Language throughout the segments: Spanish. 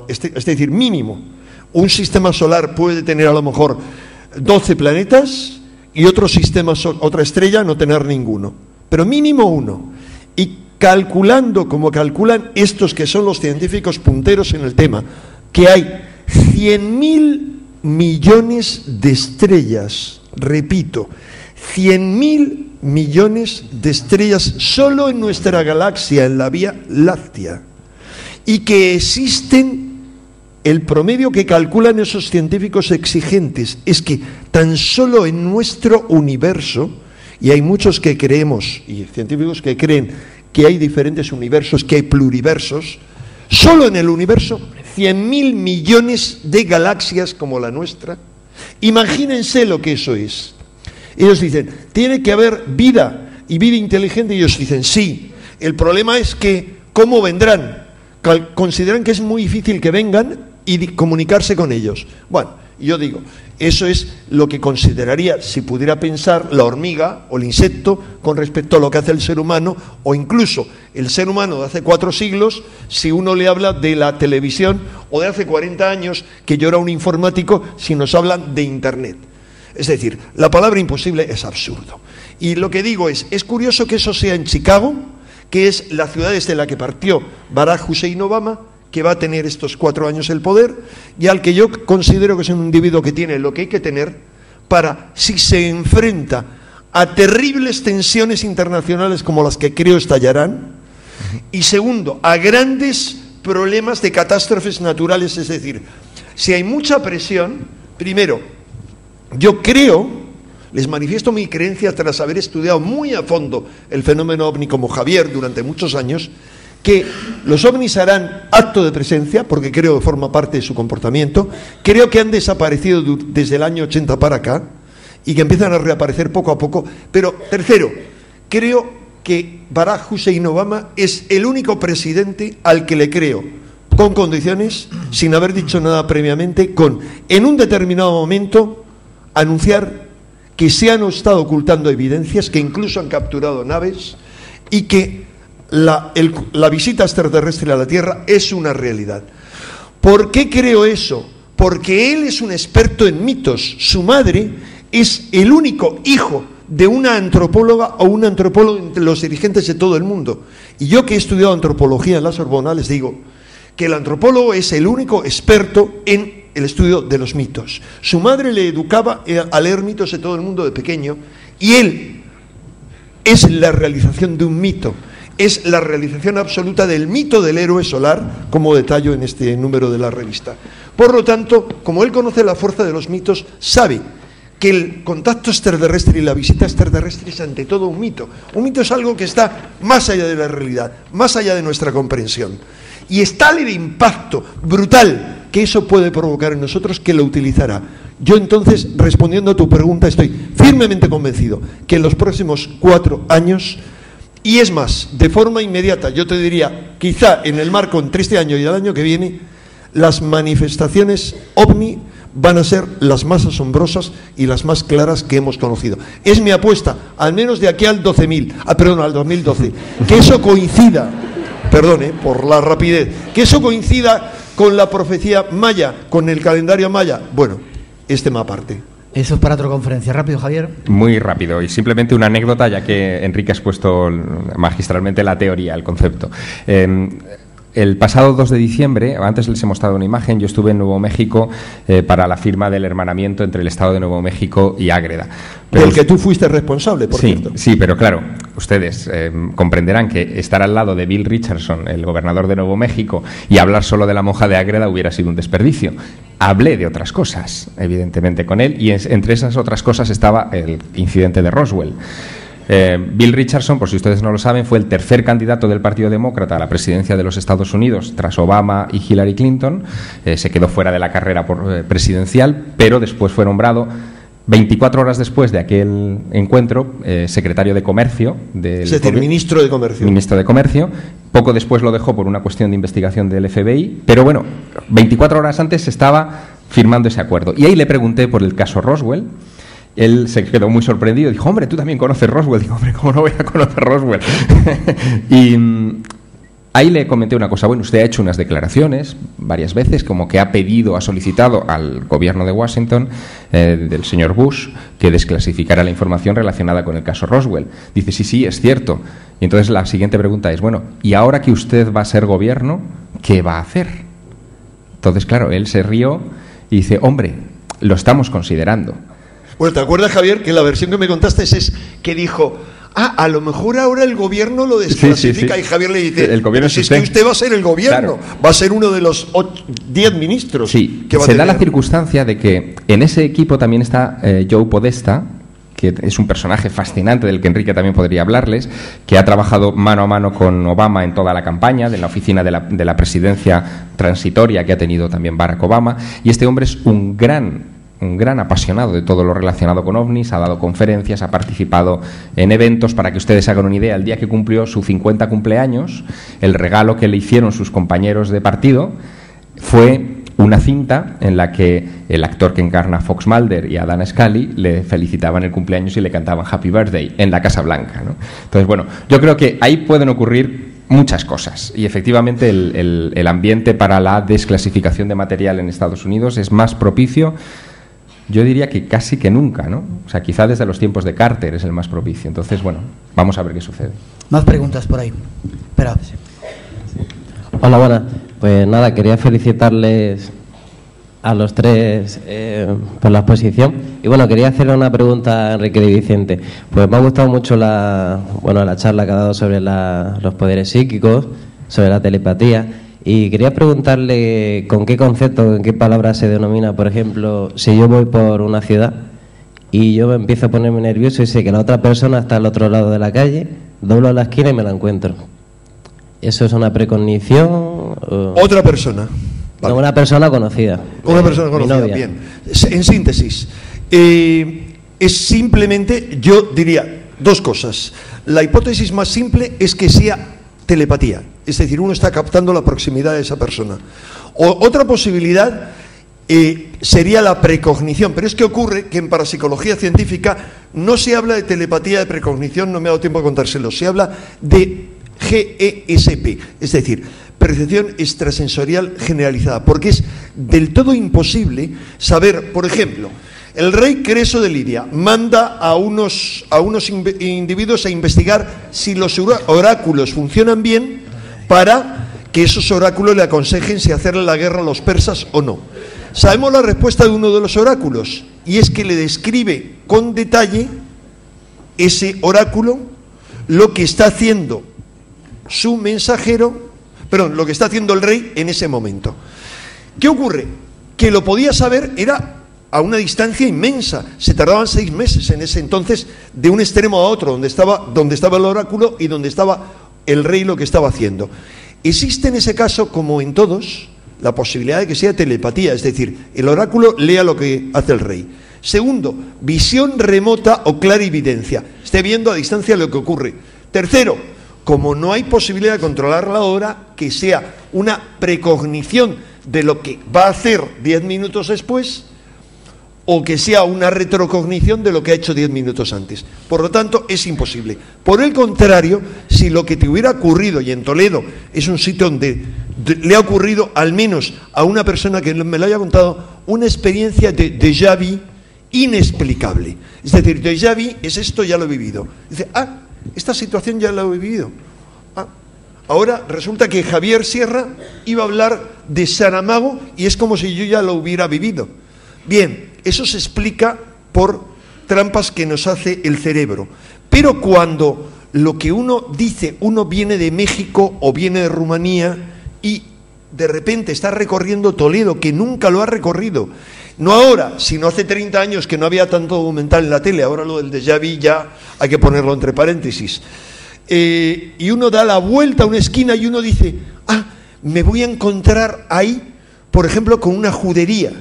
es decir, mínimo. Un sistema solar puede tener a lo mejor 12 planetas y otro sistema, otra estrella no tener ninguno, pero mínimo uno. Y calculando como calculan estos que son los científicos punteros en el tema, que hay 100.000 millones de estrellas, repito, 100.000 millones de estrellas solo en nuestra galaxia, en la Vía Láctea, y que existen, el promedio que calculan esos científicos exigentes es que tan solo en nuestro universo, y hay muchos que creemos, y científicos que creen que hay diferentes universos, que hay pluriversos, solo en el universo 100.000 millones de galaxias como la nuestra. Imagínense lo que eso es. Ellos dicen, tiene que haber vida y vida inteligente, y ellos dicen, sí. El problema es que, ¿cómo vendrán? Consideran que es muy difícil que vengan y comunicarse con ellos. Bueno, yo digo, eso es lo que consideraría, si pudiera pensar, la hormiga o el insecto con respecto a lo que hace el ser humano, o incluso el ser humano de hace 4 siglos, si uno le habla de la televisión, o de hace 40 años, que yo era un informático, si nos hablan de Internet. Es decir, la palabra imposible es absurdo. Y lo que digo es curioso que eso sea en Chicago, que es la ciudad desde la que partió Barack Hussein Obama, que va a tener estos 4 años el poder, y al que yo considero que es un individuo que tiene lo que hay que tener para, si se enfrenta a terribles tensiones internacionales como las que creo estallarán, y segundo, a grandes problemas de catástrofes naturales. Es decir, si hay mucha presión, primero, yo creo, les manifiesto mi creencia tras haber estudiado muy a fondo el fenómeno ovni como Javier durante muchos años, que los ovnis harán acto de presencia, porque creo que forma parte de su comportamiento. Creo que han desaparecido desde el año 80 para acá y que empiezan a reaparecer poco a poco. Pero tercero, creo que Barack Hussein Obama es el único presidente al que le creo, con condiciones, sin haber dicho nada previamente, en un determinado momento, anunciar que se han estado ocultando evidencias, que incluso han capturado naves, y que la visita extraterrestre a la Tierra es una realidad. ¿Por qué creo eso? Porque él es un experto en mitos. Su madre es el único hijo de una antropóloga o un antropólogo entre los dirigentes de todo el mundo. Y yo, que he estudiado antropología en la Sorbona, les digo que el antropólogo es el único experto en el estudio de los mitos. Su madre le educaba a leer mitos de todo el mundo de pequeño, y él es la realización de un mito. Es la realización absoluta del mito del héroe solar, como detallo en este número de la revista. Por lo tanto, como él conoce la fuerza de los mitos, sabe que el contacto extraterrestre y la visita extraterrestre es ante todo un mito. Un mito es algo que está más allá de la realidad, más allá de nuestra comprensión. Y es tal el impacto brutal que eso puede provocar en nosotros, que lo utilizará. Yo entonces, respondiendo a tu pregunta, estoy firmemente convencido que en los próximos 4 años... Y es más, de forma inmediata, yo te diría, quizá en el marco entre este año y el año que viene, las manifestaciones ovni van a ser las más asombrosas y las más claras que hemos conocido. Es mi apuesta, al menos de aquí al 2012, que eso coincida, por la rapidez, que eso coincida con la profecía maya, con el calendario maya. Bueno, es tema aparte. Eso es para otra conferencia. Rápido, Javier. Muy rápido, y simplemente una anécdota, ya que Enrique ha expuesto magistralmente la teoría, el concepto. El pasado 2 de diciembre, antes les he mostrado una imagen, yo estuve en Nuevo México para la firma del hermanamiento entre el Estado de Nuevo México y Ágreda. Del que tú fuiste responsable, por cierto. Sí, pero claro, ustedes comprenderán que estar al lado de Bill Richardson, el gobernador de Nuevo México, y hablar solo de la monja de Ágreda hubiera sido un desperdicio. Hablé de otras cosas, evidentemente, con él, y entre esas otras cosas estaba el incidente de Roswell. Bill Richardson, por si ustedes no lo saben, fue el tercer candidato del Partido Demócrata a la presidencia de los Estados Unidos tras Obama y Hillary Clinton. Se quedó fuera de la carrera presidencial, pero después fue nombrado, 24 horas después de aquel encuentro, secretario de Comercio. Es decir, ministro de Comercio. Ministro de Comercio. Poco después lo dejó por una cuestión de investigación del FBI, pero bueno, 24 horas antes estaba firmando ese acuerdo. Y ahí le pregunté por el caso Roswell. Él se quedó muy sorprendido, dijo, hombre, tú también conoces Roswell. Digo, hombre, ¿cómo no voy a conocer Roswell? Y ahí le comenté una cosa. Bueno, usted ha hecho unas declaraciones varias veces, como que ha solicitado al gobierno de Washington, del señor Bush, que desclasificara la información relacionada con el caso Roswell. Dice, sí, es cierto. Y entonces la siguiente pregunta es, bueno, ¿y ahora que usted va a ser gobierno, qué va a hacer? Entonces, claro, él se rió y dice, hombre, lo estamos considerando. Bueno, ¿te acuerdas, Javier, que la versión que me contaste es que dijo, a lo mejor ahora el gobierno lo desclasifica? Sí. Y Javier le dice, el gobierno si es que usted va a ser el gobierno, claro, va a ser uno de los 10 ministros. Sí, que va se a tener. Da la circunstancia de que en ese equipo también está Joe Podesta, que es un personaje fascinante del que Enrique también podría hablarles, que ha trabajado mano a mano con Obama en toda la campaña, de la oficina de la presidencia transitoria que ha tenido también Barack Obama, y este hombre es un gran apasionado de todo lo relacionado con ovnis, ha dado conferencias, ha participado en eventos. Para que ustedes hagan una idea, el día que cumplió su 50 cumpleaños, el regalo que le hicieron sus compañeros de partido fue una cinta en la que el actor que encarna a Fox Mulder y a Dana Scully le felicitaban el cumpleaños y le cantaban Happy Birthday en la Casa Blanca, ¿no? Entonces, bueno, yo creo que ahí pueden ocurrir muchas cosas, y efectivamente el ambiente para la desclasificación de material en Estados Unidos es más propicio, yo diría que casi que nunca, ¿no? O sea, quizá desde los tiempos de Carter es el más propicio. Entonces, bueno, vamos a ver qué sucede. Más preguntas por ahí. Espera. Hola, buenas. Pues nada, quería felicitarles a los tres por la exposición. Y bueno, quería hacerle una pregunta a Enrique Di Vicente. Pues me ha gustado mucho la charla que ha dado sobre los poderes psíquicos, sobre la telepatía. Y quería preguntarle con qué concepto, en qué palabras se denomina, por ejemplo, si yo voy por una ciudad y yo empiezo a ponerme nervioso y sé que la otra persona está al otro lado de la calle, doblo la esquina y me la encuentro. ¿Eso es una precognición? Otra persona. Vale. No, una persona conocida. Una persona conocida, bien. En síntesis, es simplemente, yo diría dos cosas. La hipótesis más simple es que sea telepatía, es decir, uno está captando la proximidad de esa persona. Otra posibilidad sería la precognición, pero es que ocurre que en parapsicología científica no se habla de telepatía, de precognición, no me ha dado tiempo a contárselo, se habla de GESP, es decir, percepción extrasensorial generalizada, porque es del todo imposible saber, por ejemplo, el rey Creso de Lidia manda a unos individuos a investigar si los oráculos funcionan bien para que esos oráculos le aconsejen si hacerle la guerra a los persas o no. Sabemos la respuesta de uno de los oráculos, y es que le describe con detalle ese oráculo lo que está haciendo su mensajero, perdón, lo que está haciendo el rey en ese momento. ¿Qué ocurre? Que lo podía saber, era a una distancia inmensa, se tardaban 6 meses en ese entonces de un extremo a otro, donde estaba el oráculo y donde estaba el rey lo que estaba haciendo. Existe en ese caso, como en todos, la posibilidad de que sea telepatía, es decir, el oráculo lea lo que hace el rey. Segundo, visión remota o clarividencia, esté viendo a distancia lo que ocurre. Tercero, como no hay posibilidad de controlar la hora, que sea una precognición de lo que va a hacer 10 minutos después, o que sea una retrocognición de lo que ha hecho 10 minutos antes. Por lo tanto, es imposible. Por el contrario, si lo que te hubiera ocurrido, y en Toledo es un sitio donde le ha ocurrido al menos a una persona que me lo haya contado, una experiencia de déjà vu inexplicable. Es decir, déjà vu es esto, ya lo he vivido. Dice, esta situación ya la he vivido. Ahora resulta que Javier Sierra iba a hablar de Saramago y es como si yo ya lo hubiera vivido. Bien, eso se explica por trampas que nos hace el cerebro. Pero cuando lo que uno dice, uno viene de México o viene de Rumanía y de repente está recorriendo Toledo, que nunca lo ha recorrido, no ahora, sino hace 30 años que no había tanto documental en la tele, ahora lo del déjà vu ya hay que ponerlo entre paréntesis, y uno da la vuelta a una esquina y uno dice, me voy a encontrar ahí, por ejemplo, con una judería,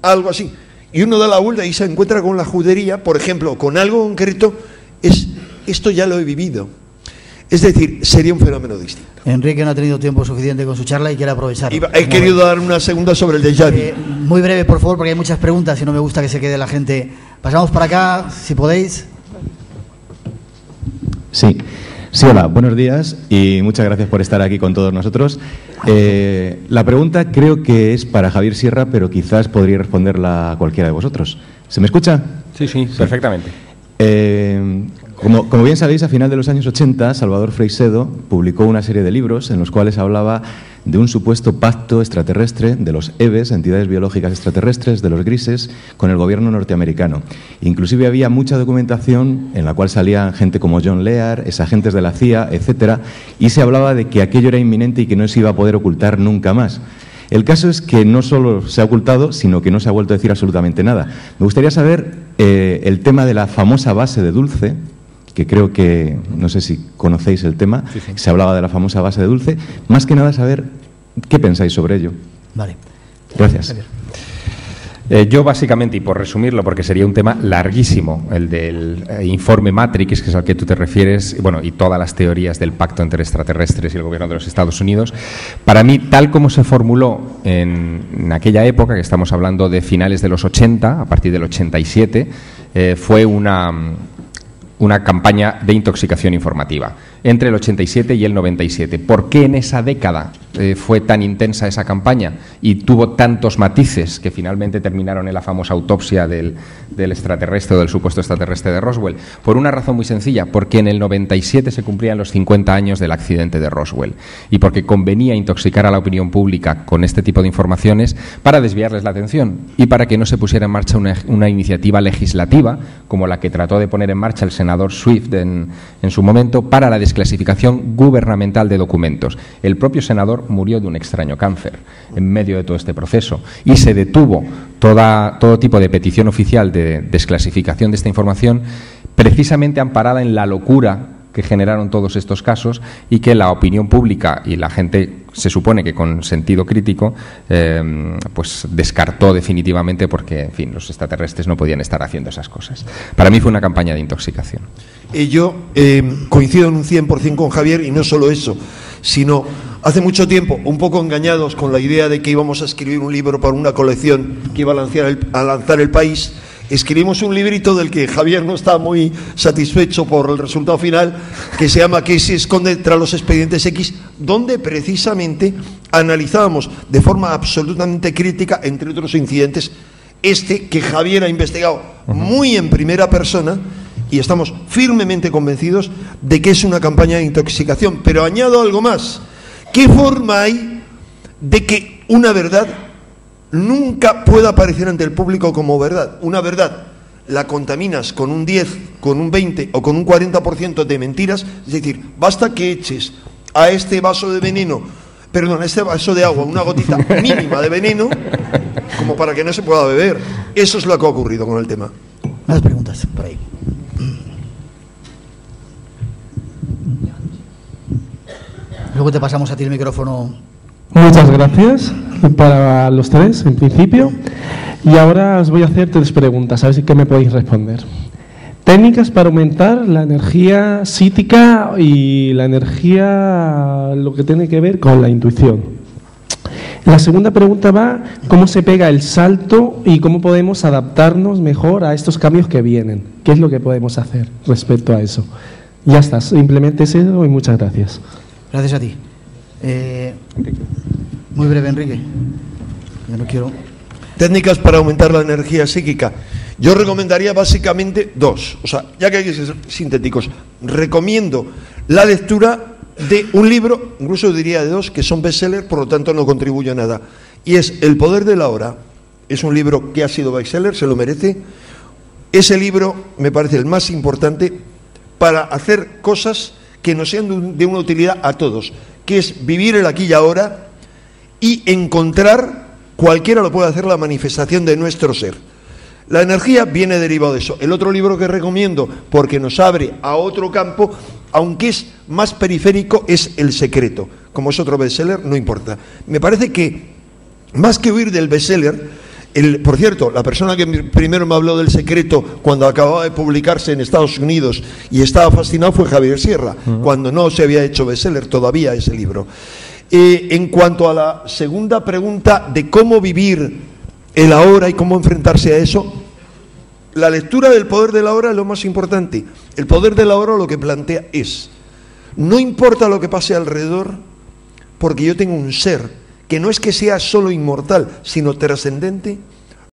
algo así, y uno da la vuelta y se encuentra con la judería, por ejemplo, con algo concreto, esto ya lo he vivido. Es decir, sería un fenómeno distinto. Enrique no ha tenido tiempo suficiente con su charla y quiere aprovecharlo. He querido dar una segunda sobre el déjà vu. Muy breve, por favor, porque hay muchas preguntas y no me gusta que se quede la gente. Pasamos para acá, si podéis. Sí. Sí, hola, buenos días y muchas gracias por estar aquí con todos nosotros. La pregunta creo que es para Javier Sierra, pero quizás podría responderla cualquiera de vosotros. ¿Se me escucha? Sí, perfectamente. Como bien sabéis, a final de los años 80, Salvador Freixedo publicó una serie de libros en los cuales hablaba de un supuesto pacto extraterrestre de los EVES, entidades biológicas extraterrestres, de los grises, con el gobierno norteamericano. Inclusive había mucha documentación en la cual salían gente como John Lear, exagentes de la CIA, etcétera, y se hablaba de que aquello era inminente y que no se iba a poder ocultar nunca más. El caso es que no solo se ha ocultado, sino que no se ha vuelto a decir absolutamente nada. Me gustaría saber el tema de la famosa base de Dulce, que creo que, no sé si conocéis el tema, sí. Se hablaba de la famosa base de Dulce. Más que nada saber qué pensáis sobre ello. Vale. Gracias. Yo básicamente, y por resumirlo, porque sería un tema larguísimo, el del informe Matrix, que es al que tú te refieres, bueno, y todas las teorías del pacto entre extraterrestres y el gobierno de los Estados Unidos, para mí, tal como se formuló en aquella época, que estamos hablando de finales de los 80, a partir del 87, fue una campaña de intoxicación informativa entre el 87 y el 97. ¿Por qué en esa década fue tan intensa esa campaña y tuvo tantos matices que finalmente terminaron en la famosa autopsia del extraterrestre o del supuesto extraterrestre de Roswell? Por una razón muy sencilla, porque en el 97 se cumplían los 50 años del accidente de Roswell y porque convenía intoxicar a la opinión pública con este tipo de informaciones para desviarles la atención y para que no se pusiera en marcha una iniciativa legislativa como la que trató de poner en marcha el senador Swift en su momento para la desclasificación gubernamental de documentos. El propio senador murió de un extraño cáncer en medio de todo este proceso y se detuvo todo tipo de petición oficial de desclasificación de esta información, precisamente amparada en la locura que generaron todos estos casos y que la opinión pública y la gente, se supone que con sentido crítico, pues descartó definitivamente porque, en fin, los extraterrestres no podían estar haciendo esas cosas. Para mí fue una campaña de intoxicación. Yo coincido en un 100% con Javier, y no solo eso, sino hace mucho tiempo, un poco engañados con la idea de que íbamos a escribir un libro para una colección que iba a lanzar el País, escribimos un librito del que Javier no está muy satisfecho por el resultado final, que se llama ¿Qué se esconde tras los expedientes X?, donde precisamente analizábamos de forma absolutamente crítica, entre otros incidentes, que Javier ha investigado muy en primera persona, y estamos firmemente convencidos de que es una campaña de intoxicación. Pero añado algo más. ¿Qué forma hay de que una verdad nunca pueda aparecer ante el público como verdad? Una verdad la contaminas con un 10, con un 20 o con un 40% de mentiras. Es decir, basta que eches a este vaso de veneno, a este vaso de agua, una gotita mínima de veneno, como para que no se pueda beber. Eso es lo que ha ocurrido con el tema. Más preguntas por ahí. Luego te pasamos a ti el micrófono. Muchas gracias para los tres, en principio. Y ahora os voy a hacer 3 preguntas, a ver si me podéis responder. Técnicas para aumentar la energía psíquica y la energía, lo que tiene que ver con la intuición. La segunda pregunta va, ¿cómo se pega el salto y cómo podemos adaptarnos mejor a estos cambios que vienen? ¿Qué es lo que podemos hacer respecto a eso? Ya está, simplemente eso y muchas gracias. Gracias a ti. Muy breve, Enrique. Yo no quiero... Técnicas para aumentar la energía psíquica. Yo recomendaría básicamente 2. O sea, ya que hay que ser sintéticos, recomiendo la lectura de un libro, incluso diría de 2, que son bestseller, por lo tanto no contribuyo a nada. Y es El poder de la hora. Es un libro que ha sido bestseller, se lo merece. Ese libro me parece el más importante para hacer cosas que nos sean de una utilidad a todos, que es vivir el aquí y ahora y encontrar, cualquiera lo puede hacer, la manifestación de nuestro ser. La energía viene derivado de eso. El otro libro que recomiendo, porque nos abre a otro campo, aunque es más periférico, es El secreto. Como es otro bestseller, no importa. Me parece que, más que huir del bestseller, por cierto, la persona que primero me habló del secreto cuando acababa de publicarse en Estados Unidos y estaba fascinado fue Javier Sierra, cuando no se había hecho bestseller todavía ese libro. En cuanto a la segunda pregunta de cómo vivir el ahora y cómo enfrentarse a eso, la lectura del poder de la hora es lo más importante. El poder de la hora lo que plantea es: No importa lo que pase alrededor, porque yo tengo un ser que no es que sea solo inmortal, sino trascendente,